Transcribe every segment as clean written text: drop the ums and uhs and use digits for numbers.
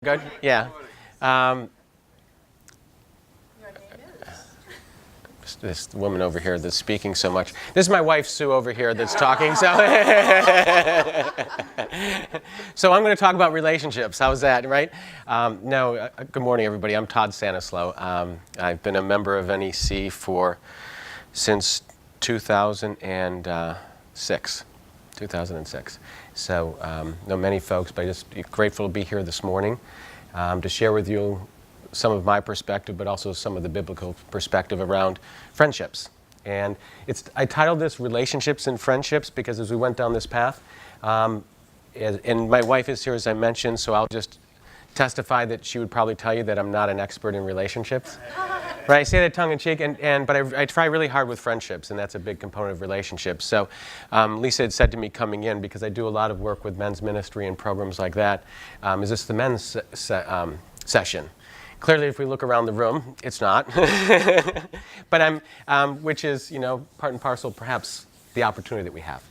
Good? Yeah. Um, this woman over here that's speaking so much. This is my wife, Sue, over here that's talking. So I'm going to talk about relationships. How's that, right? Good morning, everybody. I'm Todd Sanislow. I've been a member of NEC since 2006. 2006. So know many folks, but I'm just grateful to be here this morning to share with you some of my perspective, but also some of the biblical perspective around friendships. And I titled this Relationships and Friendships because as we went down this path, and my wife is here, as I mentioned, so I'll just testify that she would probably tell you that I'm not an expert in relationships. Right, I say that tongue in cheek, but I try really hard with friendships, and that's a big component of relationships. So Lisa had said to me coming in, because I do a lot of work with men's ministry and programs like that, is this the men's session? Clearly, if we look around the room, it's not. But which is, part and parcel, perhaps, the opportunity that we have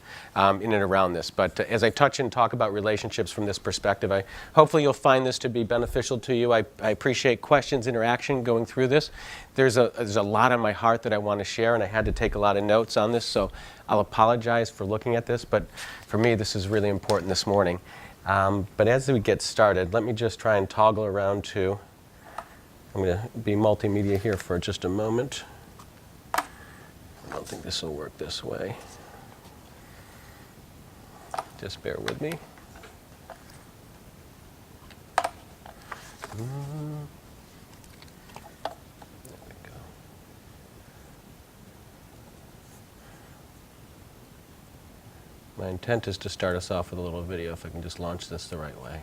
in and around this. But as I touch and talk about relationships from this perspective, hopefully you'll find this to be beneficial to you. I appreciate questions, interaction going through this. There's a lot on my heart that I want to share, and I had to take a lot of notes on this, so I'll apologize for looking at this, but for me, this is really important this morning. But as we get started, let me just try and toggle around to, I'm going to be multimedia here for just a moment. I don't think this will work this way. Just bear with me. There we go. My intent is to start us off with a little video, if I can just launch this the right way.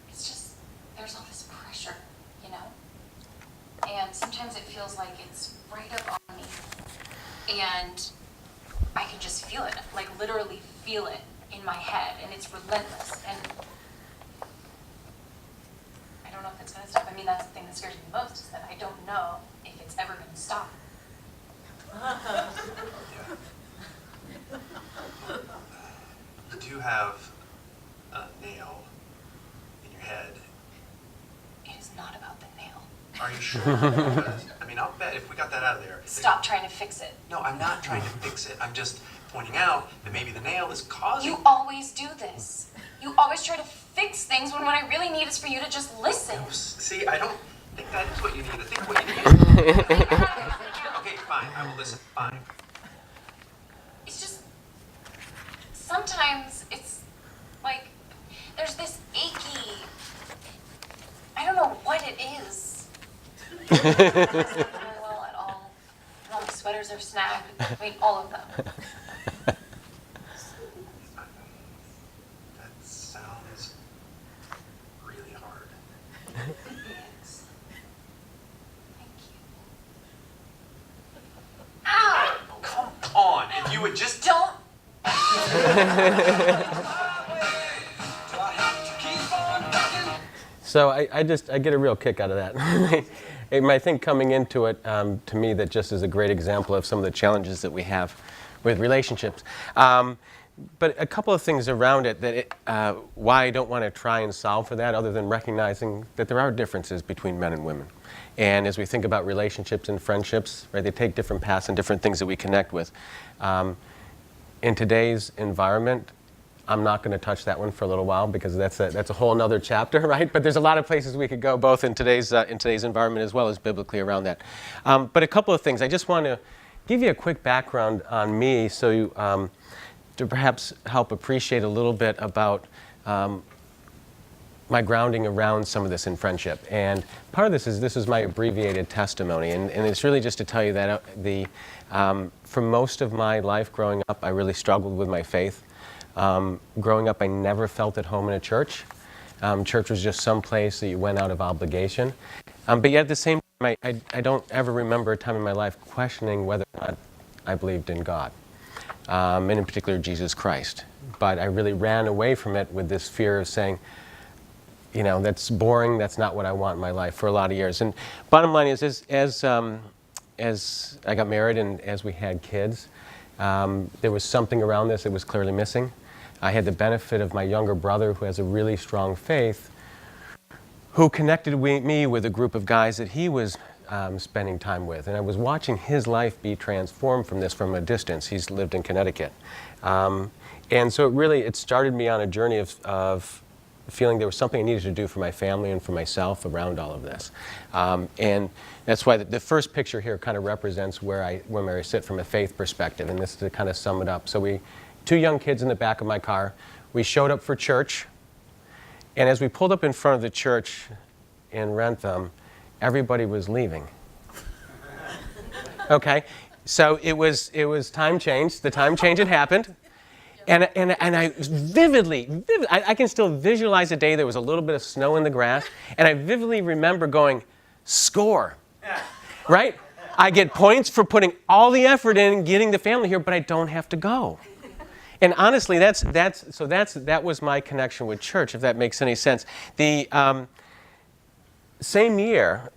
It's just, there's all this pressure, and sometimes it feels like it's right up on me, and I can just feel it, like literally feel it in my head, and it's relentless, and I don't know if it's going to stop. I mean, that's the thing that scares me most, is that I don't know if it's ever going to stop. Do you have a nail in your head? It is not about the nail. Are you sure? I mean, I'll bet if we got that out of there. Stop trying to fix it. No, I'm not trying to fix it. I'm just pointing out that maybe the nail is causing... You always do this. You always try to fix things when what I really need is for you to just listen. No, see, I don't think that is what you need. I think what you need... Okay, fine. I will listen. Fine. It's just... Sometimes it's like there's this achy... I don't know what it is. Well, at all. And all the sweaters are snagged. I mean, all of them. That sounds really hard. It is. Thank you. Ow! Come on. If you would just... Don't. So I get a real kick out of that. I think coming into it, to me, that just is a great example of some of the challenges that we have with relationships. But a couple of things around it why I don't want to try and solve for that, other than recognizing that there are differences between men and women. And as we think about relationships and friendships, right, they take different paths and different things that we connect with. In today's environment, I'm not going to touch that one for a little while because that's a whole other chapter, right? But there's a lot of places we could go, both in today's environment as well as biblically around that. But a couple of things. I just want to give you a quick background on me, so you, to perhaps help appreciate a little bit about my grounding around some of this in friendship. And part of this is my abbreviated testimony, and it's really just to tell you that for most of my life growing up, I really struggled with my faith. Growing up, I never felt at home in a church. Church was just some place that you went out of obligation. But yet at the same time, I don't ever remember a time in my life questioning whether or not I believed in God, and in particular Jesus Christ. But I really ran away from it with this fear of saying, that's boring, that's not what I want in my life for a lot of years. And bottom line is, as I got married and as we had kids, There was something around this that was clearly missing. I had the benefit of my younger brother, who has a really strong faith, who connected me with a group of guys that he was spending time with. And I was watching his life be transformed from this from a distance. He's lived in Connecticut. And so it started me on a journey of feeling there was something I needed to do for my family and for myself around all of this. And that's why the first picture here kind of represents where I sit from a faith perspective, and this is to kind of sum it up. So two young kids in the back of my car, we showed up for church, and as we pulled up in front of the church in Rentham, everybody was leaving. Okay, so it was time change. The time change had happened. And I vividly, I can still visualize a day there was a little bit of snow in the grass, and I vividly remember going, score, right? I get points for putting all the effort in getting the family here, but I don't have to go. And honestly, that was my connection with church, if that makes any sense. The same year,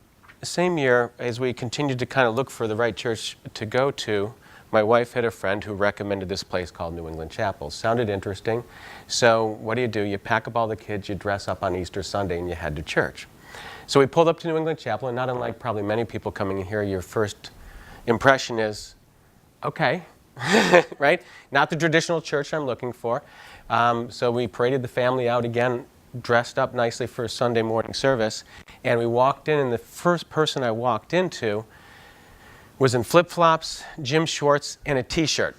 as we continued to kind of look for the right church to go to, my wife had a friend who recommended this place called New England Chapel. Sounded interesting. So what do? You pack up all the kids, you dress up on Easter Sunday, and you head to church. So we pulled up to New England Chapel, and not unlike probably many people coming in here, your first impression is, okay, right? Not the traditional church I'm looking for. So we paraded the family out again, dressed up nicely for a Sunday morning service, and we walked in, and the first person I walked into was in flip-flops, gym shorts, and a T-shirt.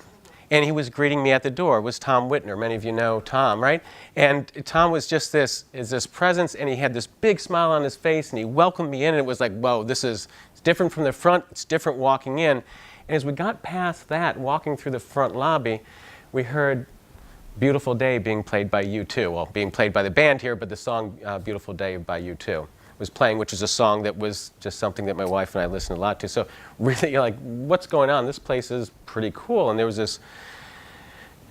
And he was greeting me at the door. It was Tom Whitner. Many of you know Tom, right? And Tom was just this presence, and he had this big smile on his face, and he welcomed me in, and it was like, whoa, it's different from the front, it's different walking in. And as we got past that, walking through the front lobby, we heard Beautiful Day being played by U2. Well, being played by the band here, but the song Beautiful Day by U2 was playing, which is a song that was just something that my wife and I listened a lot to. So really, you're like, what's going on? This place is pretty cool. And there was this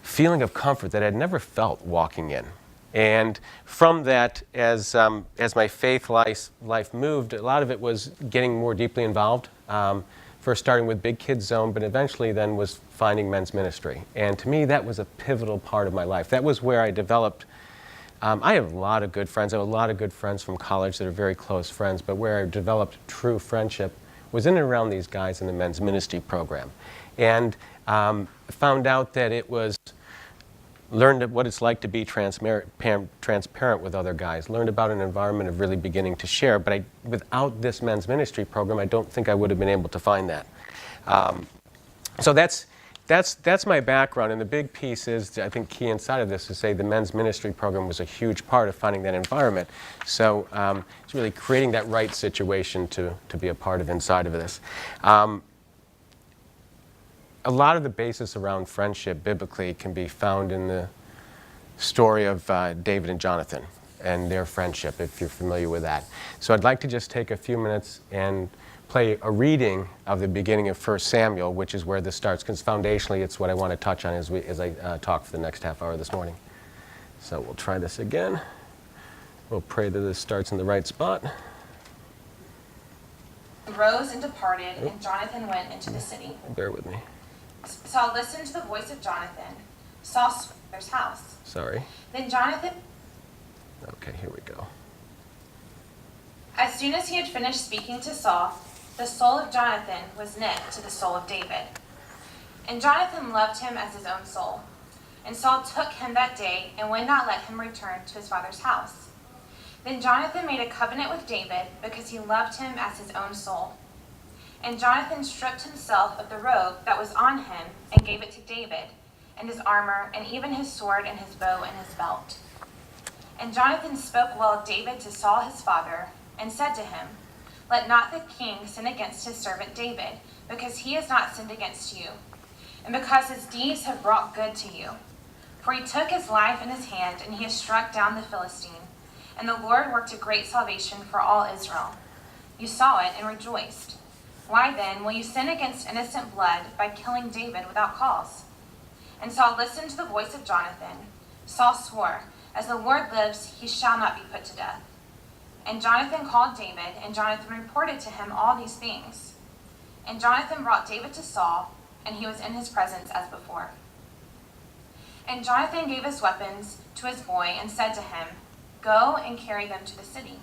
feeling of comfort that I'd never felt walking in. And from that, as my faith life moved, a lot of it was getting more deeply involved. First starting with Big Kids Zone, but eventually then was finding men's ministry. And to me, that was a pivotal part of my life. That was where I developed I have a lot of good friends. I have a lot of good friends from college that are very close friends, but where I developed true friendship was in and around these guys in the men's ministry program. And found out that learned what it's like to be transparent with other guys, learned about an environment of really beginning to share, but without this men's ministry program, I don't think I would have been able to find that. So that's my background, and the big piece is, I think, key inside of this to say the men's ministry program was a huge part of finding that environment. So it's really creating that right situation to be a part of inside of this. A lot of the basis around friendship biblically can be found in the story of David and Jonathan and their friendship, if you're familiar with that. So I'd like to just take a few minutes and play a reading of the beginning of 1 Samuel, which is where this starts, because foundationally it's what I want to touch on as I talk for the next half hour this morning. So we'll try this again. We'll pray that this starts in the right spot. Rose and departed, and Jonathan went into the city. Bear with me. Saul listened to the voice of Jonathan, Saul's father's house. Sorry. Then Jonathan... Okay, here we go. As soon as he had finished speaking to Saul, the soul of Jonathan was knit to the soul of David. And Jonathan loved him as his own soul. And Saul took him that day and would not let him return to his father's house. Then Jonathan made a covenant with David because he loved him as his own soul. And Jonathan stripped himself of the robe that was on him and gave it to David, and his armor, and even his sword, and his bow, and his belt. And Jonathan spoke well of David to Saul his father, and said to him, Let not the king sin against his servant David, because he has not sinned against you, and because his deeds have brought good to you. For he took his life in his hand, and he has struck down the Philistine. And the Lord worked a great salvation for all Israel. You saw it and rejoiced. Why then will you sin against innocent blood by killing David without cause? And Saul listened to the voice of Jonathan. Saul swore, As the Lord lives, he shall not be put to death. And Jonathan called David, and Jonathan reported to him all these things. And Jonathan brought David to Saul, and he was in his presence as before. And Jonathan gave his weapons to his boy and said to him, "Go and carry them to the city."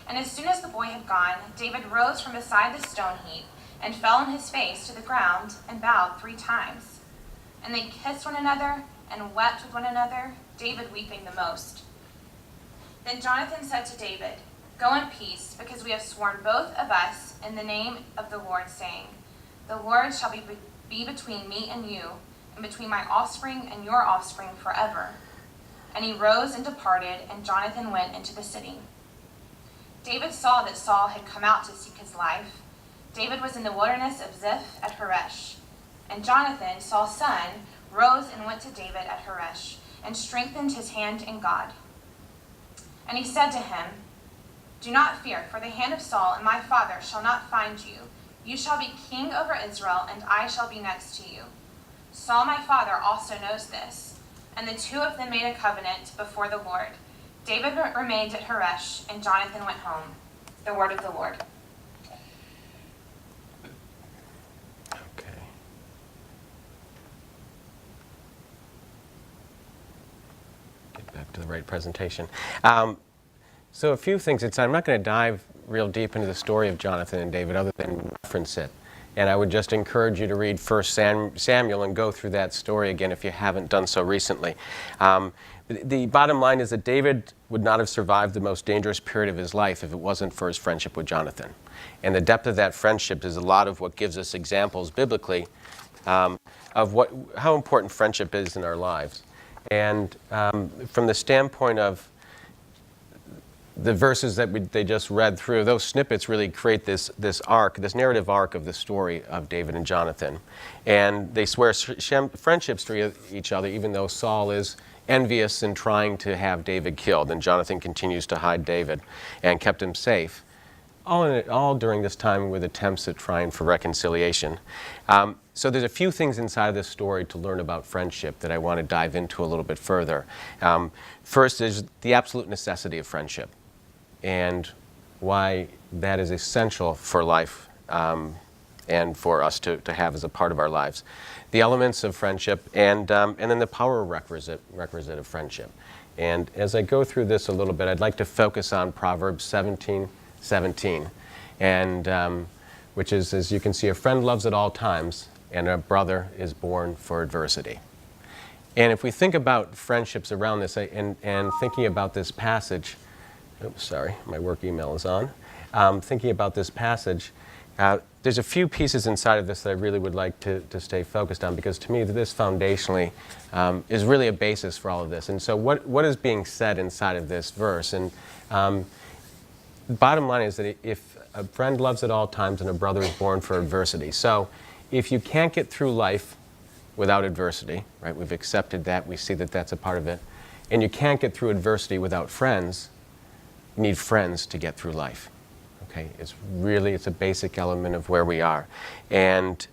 And as soon as the boy had gone, David rose from beside the stone heap and fell on his face to the ground and bowed 3 times. And they kissed one another and wept with one another, David weeping the most. Then Jonathan said to David, "Go in peace, because we have sworn both of us in the name of the Lord, saying, 'The Lord shall be between me and you, and between my offspring and your offspring forever.'" And he rose and departed, and Jonathan went into the city. David saw that Saul had come out to seek his life. David was in the wilderness of Ziph at Horesh. And Jonathan, Saul's son, rose and went to David at Horesh, and strengthened his hand in God. And he said to him, "Do not fear, for the hand of Saul and my father shall not find you. You shall be king over Israel, and I shall be next to you. Saul my father also knows this." And the 2 of them made a covenant before the Lord. David remained at Horesh, and Jonathan went home. The word of the Lord. Okay. Get back to the right presentation. So a few things. I'm not going to dive real deep into the story of Jonathan and David other than reference it. And I would just encourage you to read 1 Samuel and go through that story again if you haven't done so recently. The bottom line is that David would not have survived the most dangerous period of his life if it wasn't for his friendship with Jonathan. And the depth of that friendship is a lot of what gives us examples biblically of how important friendship is in our lives. And from the standpoint of the verses that they just read through, those snippets really create this arc, this narrative arc of the story of David and Jonathan. And they swear friendships to each other, even though Saul is envious and trying to have David killed. And Jonathan continues to hide David and kept him safe. All during this time with attempts at trying for reconciliation. So there's a few things inside of this story to learn about friendship that I want to dive into a little bit further. First is the absolute necessity of friendship and why that is essential for life and for us to have as a part of our lives. The elements of friendship and then the power requisite of friendship. And as I go through this a little bit, I'd like to focus on Proverbs 17:17, and which is, as you can see, a friend loves at all times, and a brother is born for adversity. And if we think about friendships around this, and thinking about this passage, oops, sorry, my work email is on. Thinking about this passage, there's a few pieces inside of this that I really would like to stay focused on, because to me this foundationally is really a basis for all of this. And so what is being said inside of this verse? And the bottom line is that if a friend loves at all times and a brother is born for adversity. So if you can't get through life without adversity, right? We've accepted that. We see that that's a part of it. And you can't get through adversity without friends. You need friends to get through life. Okay? It's a basic element of where we are. And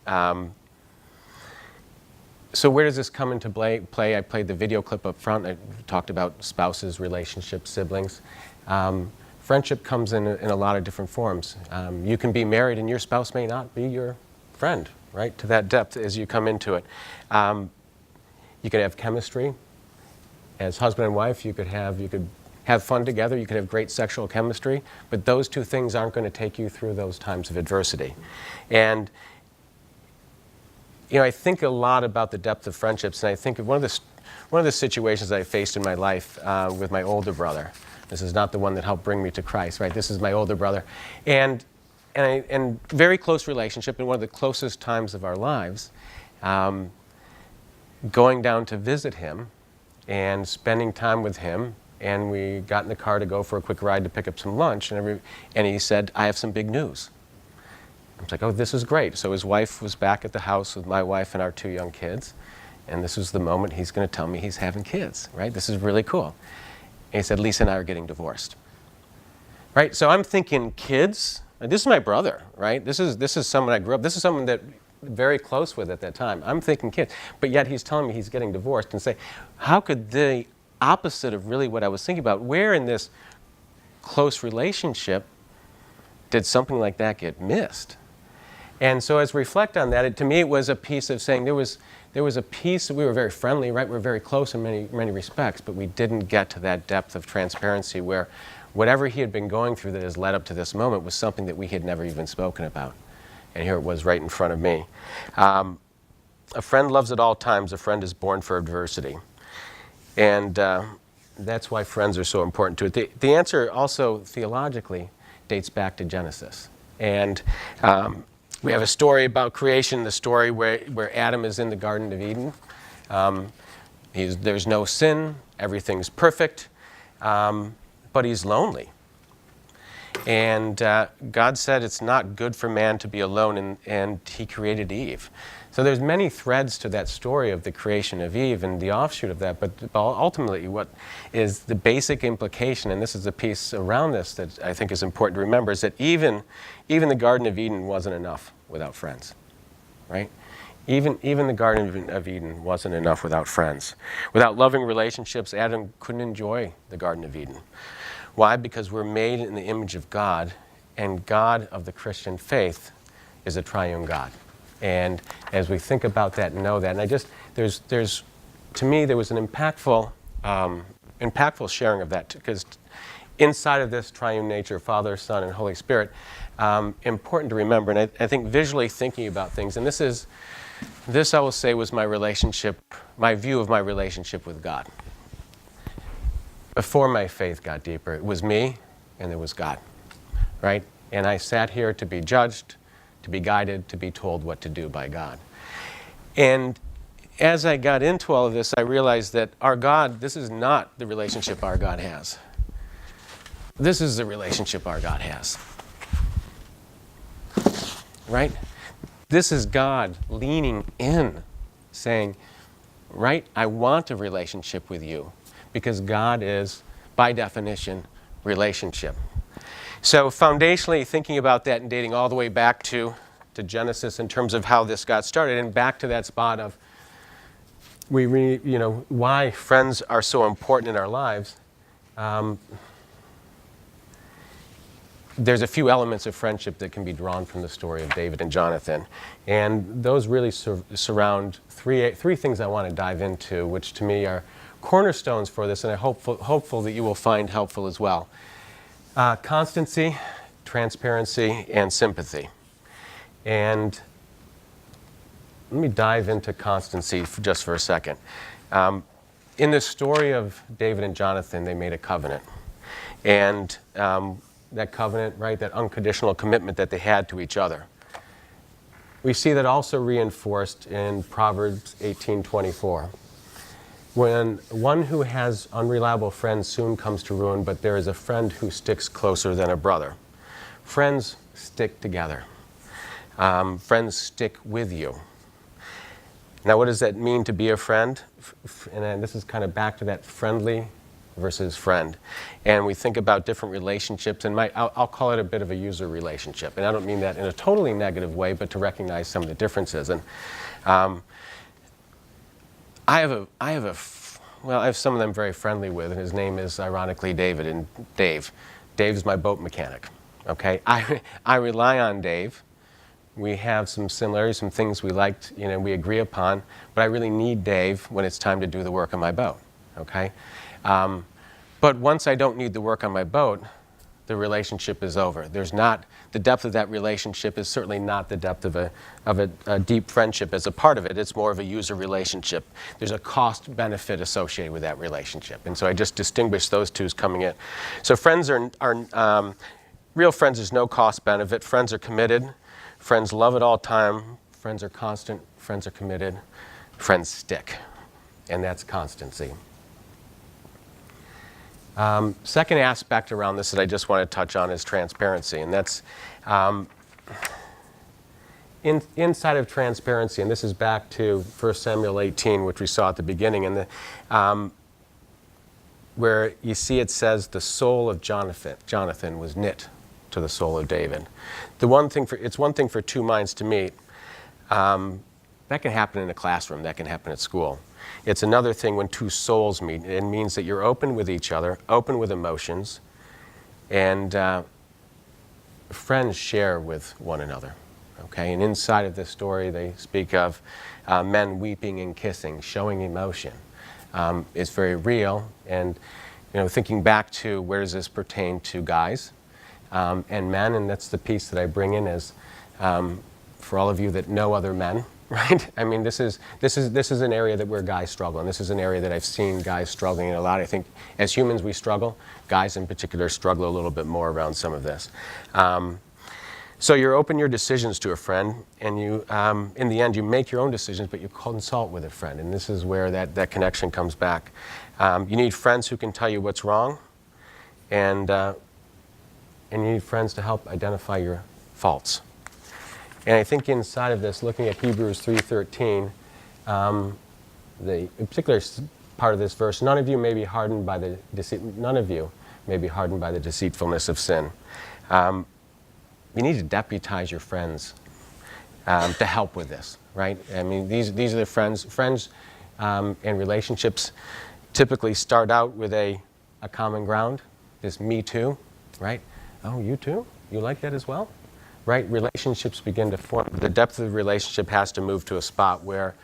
so where does this come into play? I played the video clip up front. I talked about spouses, relationships, siblings. Friendship comes in a lot of different forms. You can be married and your spouse may not be your friend, right, to that depth as you come into it. You could have chemistry. As husband and wife, you could have fun together, you could have great sexual chemistry, but those two things aren't going to take you through those times of adversity. And I think a lot about the depth of friendships, and I think of one of the situations I faced in my life with my older brother. This is not the one that helped bring me to Christ, right? This is my older brother. And very close relationship, in one of the closest times of our lives, going down to visit him and spending time with him, and we got in the car to go for a quick ride to pick up some lunch, and he said, "I have some big news." I was like, "Oh, this is great." So his wife was back at the house with my wife and our 2 young kids, and this was the moment he's going to tell me he's having kids, right? This is really cool. And he said, "Lisa and I are getting divorced." Right? So I'm thinking, kids? This is my brother, right? This is someone I grew up, this is someone that very close with at that time. I'm thinking kids. But yet he's telling me he's getting divorced, and say, how could the opposite of really what I was thinking about, where in this close relationship did something like that get missed? And so as we reflect on that, to me it was a piece of saying there was a piece, we were very friendly, right? We were very close in many respects, but we didn't get to that depth of transparency where whatever he had been going through that has led up to this moment was something that we had never even spoken about. And here it was right in front of me. A friend loves at all times. A friend is born for adversity. And that's why friends are so important to it. The answer also theologically dates back to Genesis. And we have a story about creation, the story where Adam is in the Garden of Eden. There's no sin, everything's perfect, but he's lonely. And God said it's not good for man to be alone, and he created Eve. So there's many threads to that story of the creation of Eve and the offshoot of that, but ultimately what is the basic implication, and this is a piece around this that I think is important to remember, is that even the Garden of Eden wasn't enough without friends, right? Even the Garden of Eden wasn't enough without friends. Without loving relationships, Adam couldn't enjoy the Garden of Eden. Why? Because we're made in the image of God, and God of the Christian faith is a triune God. And as we think about that and know that, and there's to me, there was an impactful sharing of that, because inside of this triune nature, Father, Son, and Holy Spirit, important to remember, and I think visually thinking about things, and this I will say was my view of my relationship with God. Before my faith got deeper, it was me and there was God, right? And I sat here to be judged, to be guided, to be told what to do by God. And as I got into all of this, I realized that our God, this is not the relationship our God has. This is the relationship our God has. Right? This is God leaning in, saying, right, I want a relationship with you, because God is, by definition, relationship. So foundationally, thinking about that and dating all the way back to Genesis in terms of how this got started, and back to that spot of why friends are so important in our lives. There's a few elements of friendship that can be drawn from the story of David and Jonathan, and those really surround three things I want to dive into, which to me are cornerstones for this, and I'm hopeful that you will find helpful as well. Constancy, transparency, and sympathy. And let me dive into constancy just for a second. In the story of David and Jonathan, they made a covenant. And that covenant, right, that unconditional commitment that they had to each other. We see that also reinforced in Proverbs 18:24. When one who has unreliable friends soon comes to ruin, but there is a friend who sticks closer than a brother. Friends stick together. Friends stick with you. Now, what does that mean to be a friend? And then this is kind of back to that friendly versus friend. And we think about different relationships, and I'll call it a bit of a user relationship. And I don't mean that in a totally negative way, but to recognize some of the differences. And I have some of them very friendly with, and his name is ironically David, and Dave. Dave's my boat mechanic, okay? I rely on Dave. We have some similarities, some things we liked, we agree upon, but I really need Dave when it's time to do the work on my boat, okay? But once I don't need the work on my boat, the relationship is over. The depth of that relationship is certainly not the depth of a deep friendship as a part of it. It's more of a user relationship. There's a cost benefit associated with that relationship. And so I just distinguish those two as coming in. So friends are real friends, there's no cost benefit. Friends are committed. Friends love at all time. Friends are constant. Friends are committed. Friends stick. And that's constancy. Second aspect around this that I just want to touch on is transparency, and that's inside of transparency, and this is back to 1 Samuel 18, which we saw at the beginning, and where you see it says the soul of Jonathan was knit to the soul of David. It's one thing for two minds to meet. That can happen in a classroom. That can happen at school. It's another thing when two souls meet. It means that you're open with each other, open with emotions, and friends share with one another, Okay, and inside of this story, they speak of men weeping and kissing, showing emotion. It's very real, and thinking back to where does this pertain to guys and men, and that's the piece that I bring in is for all of you that know other men, right? I mean, this is an area that where guys struggle, and this is an area that I've seen guys struggling in a lot. I think as humans we struggle, guys in particular struggle a little bit more around some of this. So you open your decisions to a friend, and you, in the end, you make your own decisions, but you consult with a friend, and this is where that connection comes back. You need friends who can tell you what's wrong, and you need friends to help identify your faults. And I think inside of this, looking at Hebrews 3:13, the particular part of this verse, none of you may be hardened by the deceitfulness of sin. You need to deputize your friends to help with this, right? I mean, these are the friends. Friends and relationships typically start out with a common ground, this me too, right? Oh, you too? You like that as well? Right? Relationships begin to form. The depth of the relationship has to move to a spot where,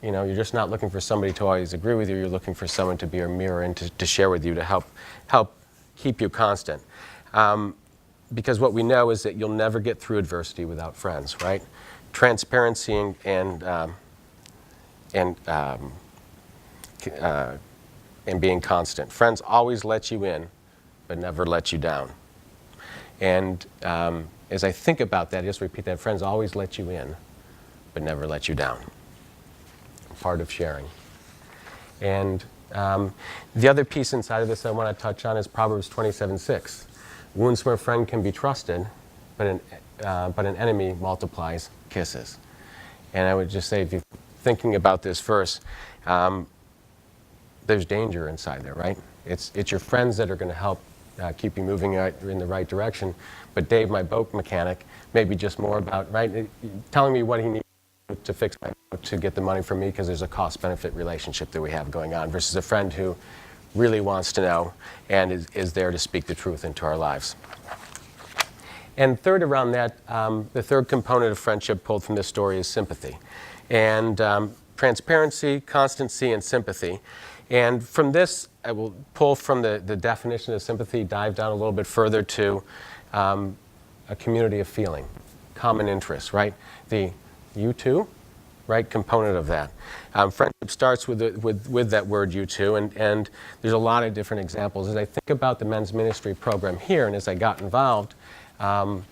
you're just not looking for somebody to always agree with you. You're looking for someone to be a mirror and to share with you to help keep you constant. Because what we know is that you'll never get through adversity without friends, right? Transparency and being constant. Friends always let you in, but never let you down. And as I think about that, just repeat that: friends always let you in, but never let you down. Part of sharing. And the other piece inside of this I want to touch on is Proverbs 27:6. Wounds from a friend can be trusted, but an enemy multiplies kisses. And I would just say, if you're thinking about this verse, there's danger inside there, right? It's your friends that are going to help keep you moving in the right direction. But Dave, my boat mechanic, maybe just more about, right, telling me what he needs to fix my boat to get the money from me, because there's a cost-benefit relationship that we have going on, versus a friend who really wants to know and is there to speak the truth into our lives. And third around that, the third component of friendship pulled from this story is sympathy. And transparency, constancy, and sympathy. And from this, I will pull from the definition of sympathy, dive down a little bit further to a community of feeling, common interests, right? The you too, right, component of that. Friendship starts with that word you too, and there's a lot of different examples. As I think about the men's ministry program here, and as I got involved and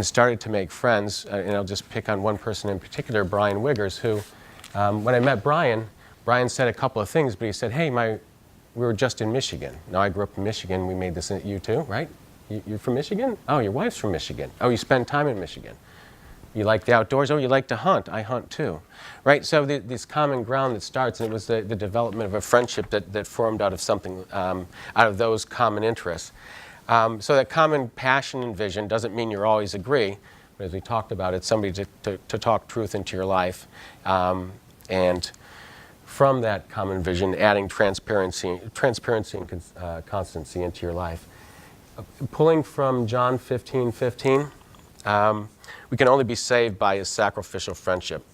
started to make friends, and I'll just pick on one person in particular, Brian Wiggers, who, when I met Brian said a couple of things, but he said, hey, we were just in Michigan. Now, I grew up in Michigan. We made this in you too, right? You're from Michigan? Oh, your wife's from Michigan. Oh, you spend time in Michigan. You like the outdoors? Oh, you like to hunt? I hunt too, right? So this common ground that starts, and it was the development of a friendship that formed out of something, out of those common interests. So that common passion and vision doesn't mean you always agree, but as we talked about, it's somebody to talk truth into your life, and from that common vision, adding transparency and constancy into your life. Pulling from John 15:15. We can only be saved by his sacrificial friendship.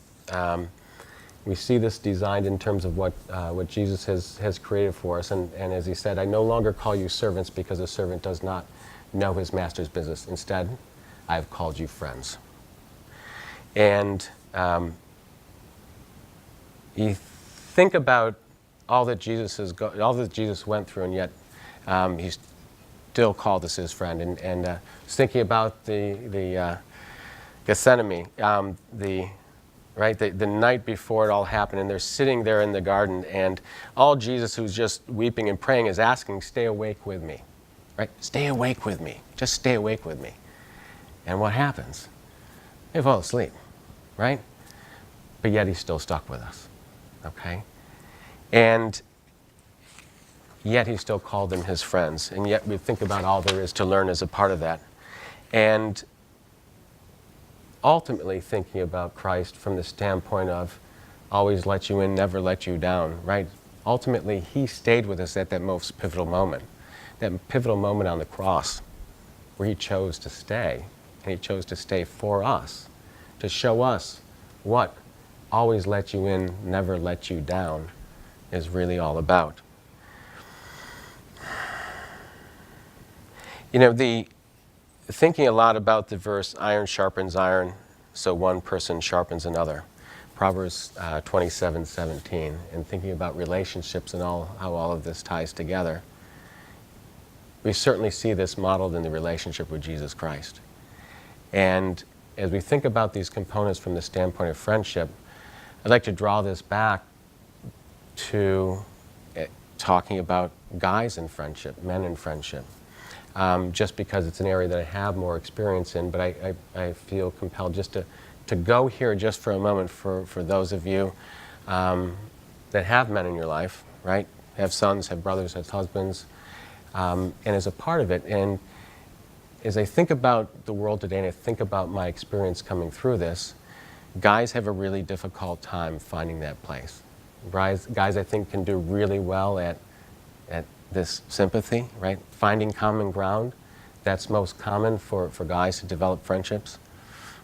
We see this designed in terms of what Jesus has created for us. And as he said, I no longer call you servants, because a servant does not know his master's business. Instead, I have called you friends. And you think about all that Jesus went through, and yet he's still called us his friend. And I was thinking about the Gethsemane, the night before it all happened, and they're sitting there in the garden, and all Jesus, who's just weeping and praying, is asking, stay awake with me, right? Stay awake with me. Just stay awake with me. And what happens? They fall asleep, right? But yet he's still stuck with us, okay? And yet he still called them his friends, and yet we think about all there is to learn as a part of that. And ultimately thinking about Christ from the standpoint of always let you in, never let you down, right? Ultimately, he stayed with us at that most pivotal moment on the cross, where he chose to stay and he chose to stay for us, to show us what always let you in, never let you down is really all about. You know, thinking a lot about the verse, iron sharpens iron, so one person sharpens another. Proverbs 27:17, and thinking about relationships and how all of this ties together. We certainly see this modeled in the relationship with Jesus Christ. And as we think about these components from the standpoint of friendship, I'd like to draw this back to talking about guys in friendship, men in friendship. Just because it's an area that I have more experience in, but I feel compelled just to go here just for a moment for those of you that have men in your life, right? Have sons, have brothers, have husbands, and as a part of it. And as I think about the world today and I think about my experience coming through this, guys have a really difficult time finding that place. Guys I think can do really well at this sympathy, right? Finding common ground. That's most common for guys to develop friendships.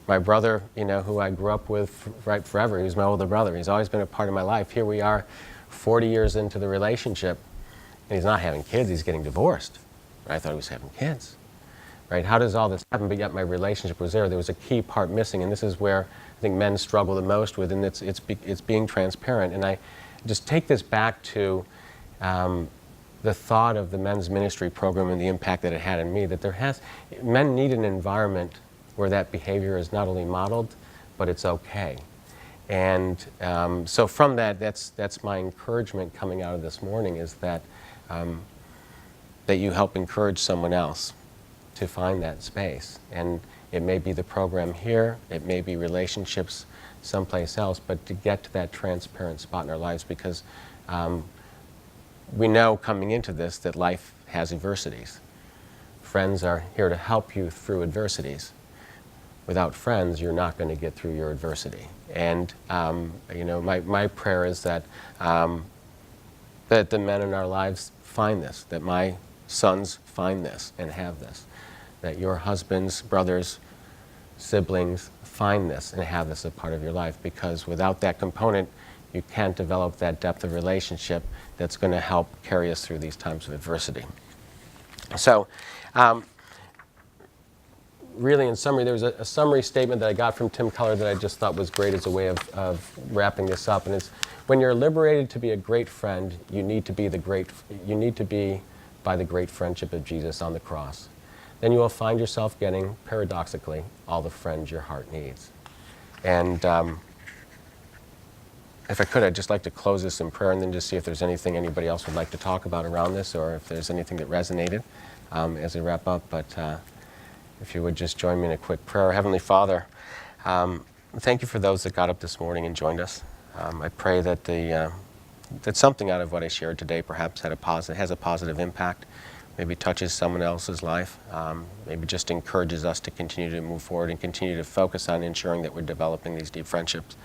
My brother, you know, who I grew up with right forever, he's my older brother. He's always been a part of my life. Here we are 40 years into the relationship, and he's not having kids, he's getting divorced. I thought he was having kids, right? How does all this happen? But yet my relationship was there. There was a key part missing, and this is where I think men struggle the most with, and it's being transparent. And I just take this back to the thought of the men's ministry program and the impact that it had on me, that men need an environment where that behavior is not only modeled, but it's okay. And so from that's my encouragement coming out of this morning, is that you help encourage someone else to find that space. And it may be the program here, it may be relationships someplace else, but to get to that transparent spot in our lives, because we know coming into this that life has adversities. Friends are here to help you through adversities. Without friends, you're not going to get through your adversity. And you know, my prayer is that that the men in our lives find this, that my sons find this and have this, that your husbands, brothers, siblings find this and have this as a part of your life, because without that component, you can't develop that depth of relationship that's going to help carry us through these times of adversity. So, really in summary, there was a summary statement that I got from Tim Keller that I just thought was great as a way of wrapping this up, and it's, when you're liberated to be a great friend, you need to be by the great friendship of Jesus on the cross. Then you will find yourself getting, paradoxically, all the friends your heart needs. And if I could, I'd just like to close this in prayer and then just see if there's anything anybody else would like to talk about around this, or if there's anything that resonated as I wrap up. But if you would just join me in a quick prayer. Heavenly Father, thank you for those that got up this morning and joined us. I pray that that something out of what I shared today perhaps has a positive impact, maybe touches someone else's life, maybe just encourages us to continue to move forward and continue to focus on ensuring that we're developing these deep friendships.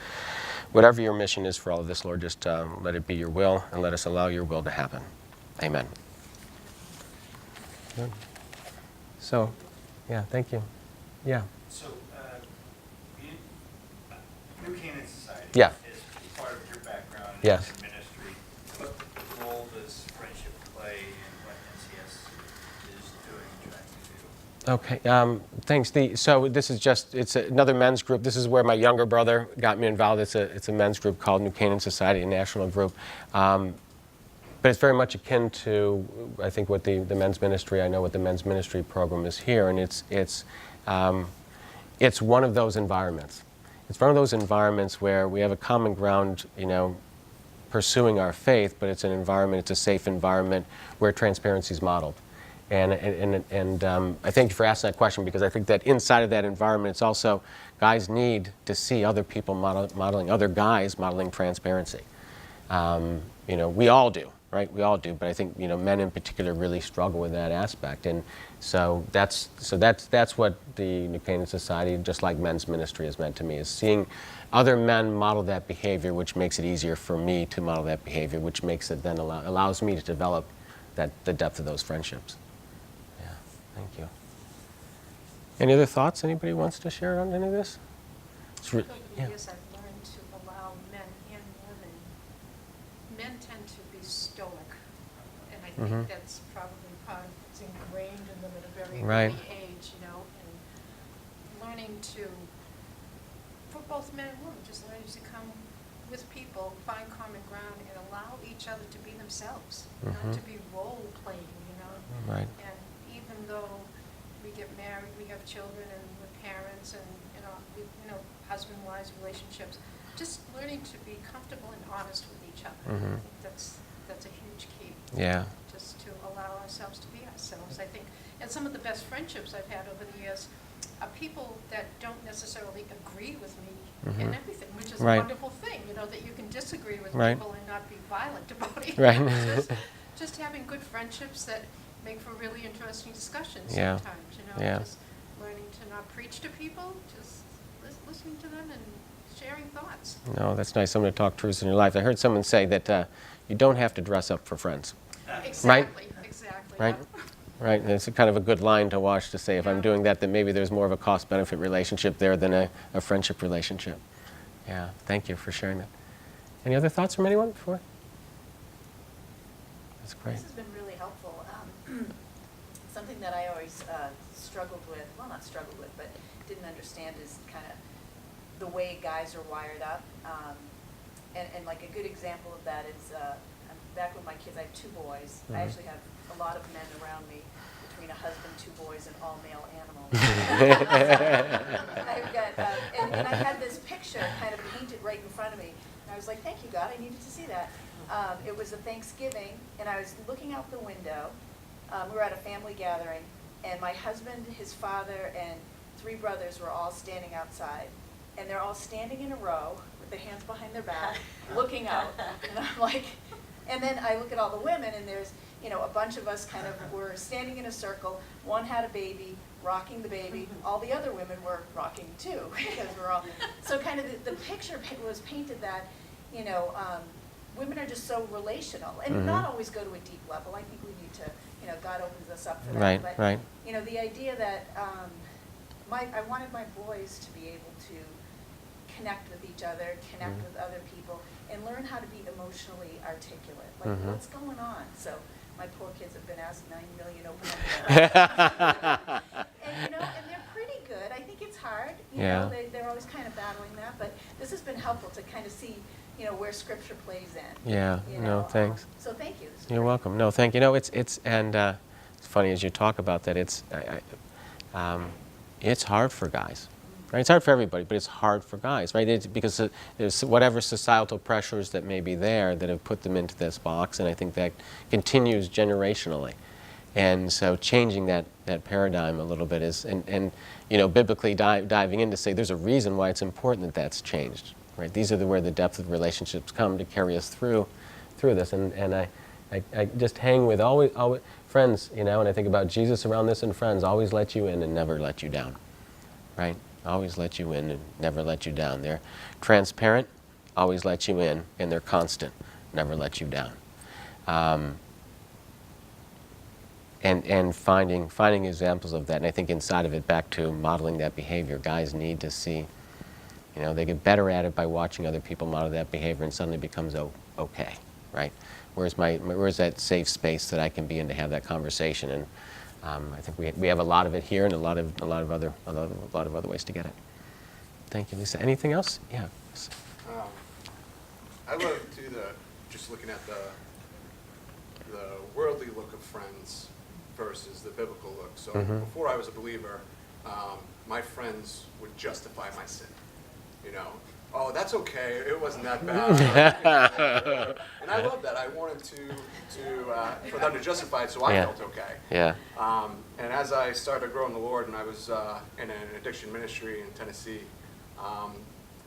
Whatever your mission is for all of this, Lord, just let it be your will, and let us allow your will to happen. Amen. Good. So, yeah, thank you. Yeah. So, New Canaan Society Yeah. is part of your background Yes. in ministry. What role does friendship play in what NCS is doing, trying to do? Okay, thanks. So this is it's another men's group. This is where my younger brother got me involved. It's a men's group called New Canaan Society, a national group. But it's very much akin to, I think, what the men's ministry, I know what the men's ministry program is here, and it's one of those environments. It's one of those environments where we have a common ground, you know, pursuing our faith, but it's an environment, it's a safe environment where transparency is modeled. And I thank you for asking that question, because I think that inside of that environment, it's also, guys need to see other people modeling, other guys modeling transparency. You know, we all do, right? We all do, but I think, you know, men in particular really struggle with that aspect. And so that's what the New Canaan Society, just like men's ministry, has meant to me, is seeing other men model that behavior, which makes it easier for me to model that behavior, which makes it then allows me to develop the depth of those friendships. Yeah, thank you. Any other thoughts anybody wants to share on any of this? Over the Yeah. years, I've learned to allow men and women. Men tend to be stoic, and I think that's probably part of it's ingrained in them at a very Right. early age, you know, and learning to, for both men and women, just learning to come with people, find common ground, and allow each other to be themselves, not to be role playing, you know. Right. And even though we get married, we have children, and we're parents, and husband wives relationships, just learning to be comfortable and honest with each other. I think that's a huge key. Yeah. Just to allow ourselves to be ourselves. I think, and some of the best friendships I've had over the years are people that don't necessarily agree with me in everything, which is Right. a wonderful thing. You know, that you can disagree with Right. people and not be violent about it. Right. Just having good friendships that make for really interesting discussions Yeah. sometimes. You know, Yeah. just learning to not preach to people, just listening to them and sharing thoughts. No, that's nice. Someone to talk truth in your life. I heard someone say that you don't have to dress up for friends. Exactly. Right. Yeah. Right, and it's a kind of a good line to watch to say if I'm Yeah. doing that, then maybe there's more of a cost-benefit relationship there than a friendship relationship. Yeah, thank you for sharing that. Any other thoughts from anyone before? That's great. This has been really helpful. Something that I always struggled with, well, not struggled with, but didn't understand is kind of the way guys are wired up. And like a good example of that is, back with my kids, I have 2 boys. I actually have a lot of men around me, between a husband, 2 boys, and all male animals. I've got, and I had this picture kind of painted right in front of me. And I was like, thank you, God, I needed to see that. It was a Thanksgiving, and I was looking out the window. We were at a family gathering, and my husband, his father, and 3 brothers were all standing outside. And they're all standing in a row with their hands behind their back, looking out. And I'm like, and then I look at all the women, and there's, a bunch of us kind of were standing in a circle. One had a baby, rocking the baby. All the other women were rocking too, because we're all, so kind of the picture was painted that, women are just so relational, and not always go to a deep level. I think we need to, God opens us up for that. Right, but, right. The idea that I wanted my boys to be able to connect with each other, connect with other people, and learn how to be emotionally articulate. Like, what's going on? So my poor kids have been asked 9 million open-ended and they're pretty good. I think it's hard. They're always kind of battling that, but this has been helpful to kind of see, where Scripture plays in. Yeah, no, thanks. So thank you. This is You're great. welcome. No, thank you. No, it's funny as you talk about that. It's hard for guys, right? It's hard for everybody, but it's hard for guys, right? It's because there's whatever societal pressures that may be there that have put them into this box, and I think that continues generationally. And so changing that paradigm a little bit is, and biblically diving in to say there's a reason why it's important that that's changed, right? These are where the depth of relationships come to carry us through this. And I just hang with always friends, and I think about Jesus around this, and friends always let you in and never let you down, right? Always let you in and never let you down. They're transparent, always let you in, and they're constant, never let you down. And finding examples of that, and I think inside of it, back to modeling that behavior, guys need to see, they get better at it by watching other people model that behavior, and suddenly it becomes okay, right? Where's that safe space that I can be in to have that conversation? And I think we have a lot of it here, and a lot of other ways to get it. Thank you, Lisa. Anything else? Yeah. I love too just looking at the worldly look of friends versus the biblical look. So before I was a believer, my friends would justify my sin. Oh, that's okay. It wasn't that bad. And I love that. I wanted for them to justify it, so I felt okay. Yeah. And as I started to grow in the Lord, and I was in an addiction ministry in Tennessee,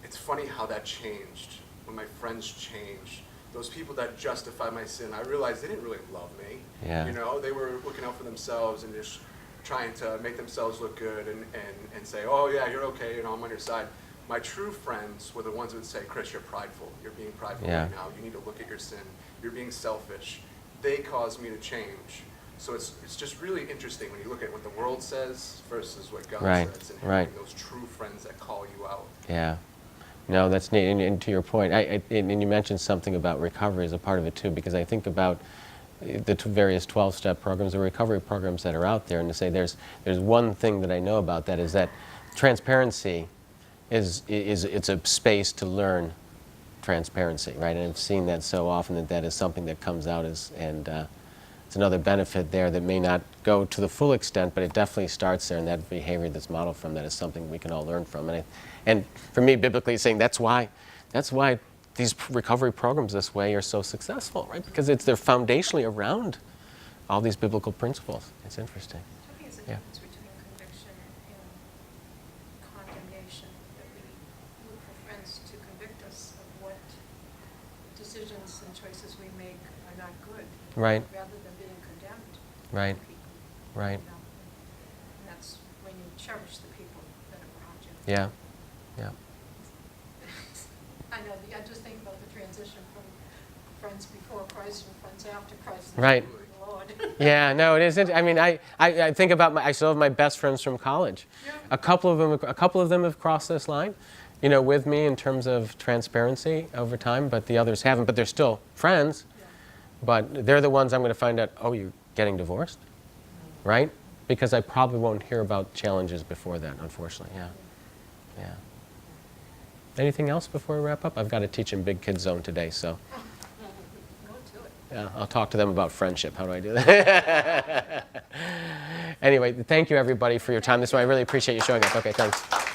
it's funny how that changed when my friends changed. Those people that justify my sin, I realized they didn't really love me. Yeah. They were looking out for themselves and just trying to make themselves look good and say, oh yeah, you're okay, I'm on your side. My true friends were the ones who would say, Chris, you're prideful. You're being prideful right now. You need to look at your sin. You're being selfish. They caused me to change. So it's just really interesting when you look at what the world says versus what God Right, says, and right. having those true friends that call you out. Yeah. No, that's neat. And to your point, and you mentioned something about recovery as a part of it too, because I think about the various 12-step programs or recovery programs that are out there, and to say there's one thing that I know about that is that transparency is it's a space to learn transparency, right? And I've seen that so often that is something that comes out and it's another benefit there that may not go to the full extent, but it definitely starts there, and that behavior that's modeled from that is something we can all learn from. And for me, biblically saying, that's why these recovery programs this way are so successful, right? Because they're foundationally around all these biblical principles. It's interesting. I think it's a Yeah. difference between conviction and condemnation, that we look for friends to convict us of what decisions and choices we make are not good. Right. Rather than being condemned. Right. by people, Right. you know. And that's when you cherish the people that are around you. Yeah. Yeah. I know, I just think about the transition from friends before Christ and friends after Christ. Right. The Lord. Yeah, no, it isn't. I mean, I think about I still have my best friends from college. Yeah. A couple of them have crossed this line, you know, with me in terms of transparency over time, but the others haven't. But they're still friends. Yeah. But they're the ones I'm going to find out, oh, you're getting divorced, right? Because I probably won't hear about challenges before that, unfortunately. Yeah. Yeah. Anything else before we wrap up? I've got to teach in Big Kids Zone today, so Go to it. yeah, I'll talk to them about friendship. How do I do that? Anyway, thank you everybody for your time this morning. I really appreciate you showing up. Okay, thanks.